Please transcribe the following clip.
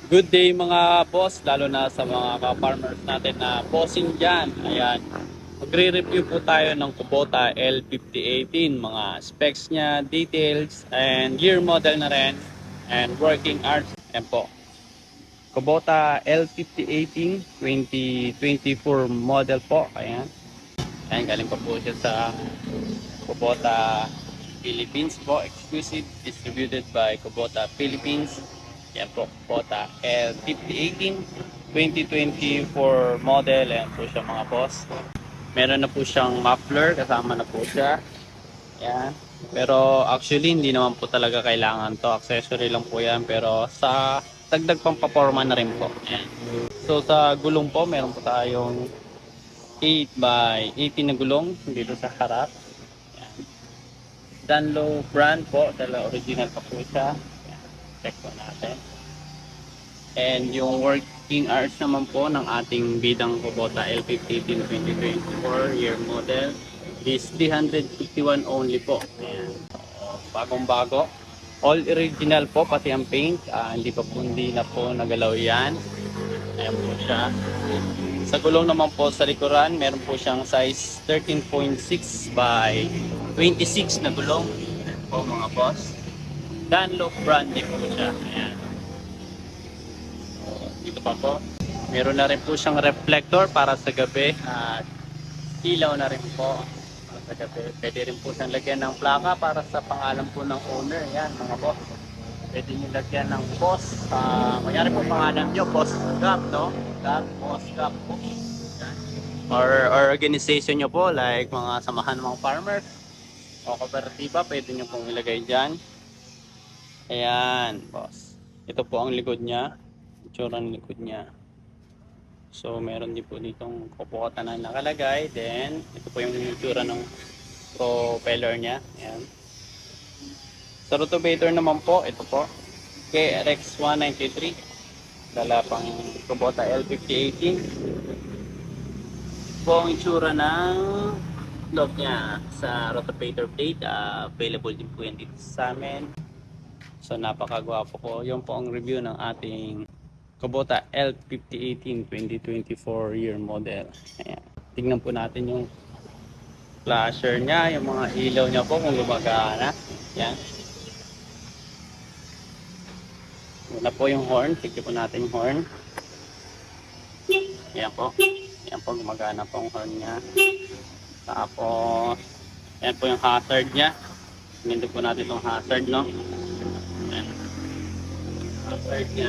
Good day mga boss, lalo na sa mga ka-farmers natin na bossing dyan. Ayan, magre-review po tayo ng Kubota L5018, mga specs niya, details, and year model na rin, and working hours. Ayan po, Kubota L5018, 2024 model po. Ayan, ayan galing pa po siya sa Kubota Philippines po, exclusive, distributed by Kubota Philippines. Yan po, Kubota L5018 2024 model. Ayan po siya mga boss. Meron na po siyang muffler, kasama na po siya. Yan. Pero actually hindi naman po talaga kailangan to, accessory lang po yan, pero sa dagdag pang paporma na rin po. Yan. So sa gulong po, meron po tayong 8 by 18 na gulong dito sa harap. Dunlop brand po, dala original pa po siya. Check po natin. And yung working hours naman po ng ating bidang Kubota L5018 2024 year model is 351 only po. Ayan. Bagong bago. All original po, pati ang paint. Hindi na po nagalaw yan. Ayan po siya. Sa gulong naman po sa likuran, meron po siyang size 13.6 by 26 na gulong. Ayan po mga boss. Dunlop brand din po siya. Ayan. Dito pa po. Meron na rin po siyang reflector para sa gabi. At ilaw na rin po para sa gabi. Pwede rin po siyang lagyan ng plaka para sa pangalan po ng owner. Ayan mga boss. Pwede nyo lagyan ng boss. Mayari po pangalan nyo, boss gap, no? Gap, boss gap po. Or organization nyo po, like mga samahan ng mga farmers o kooperatiba, pwede nyo pong ilagay dyan. Ayan, boss. Ito po ang likod niya. Itsura ng likod niya. So, meron din po ditong Kubota na nakalagay. Then, ito po yung itsura ng propeller niya. Ayan. Sa rotovator naman po, ito po. KRX 193. Dala pang Kubota L5018. Po ang itsura ng loob niya sa rotovator plate. Available din po yan dito sa amin. So napakagwapo po. Yun po ang review ng ating Kubota L5018 2024 year model. Ayan. Tingnan po natin yung flasher niya, yung mga ilaw niya po kung gumagana. Ayan. Una po yung horn. Tignan po natin yung horn. Ayan po. Ayan po, gumagana po ang horn niya. Tapos, ayan po yung hazard niya. Tingnan po natin itong hazard, no? Ayan. Hazard niya.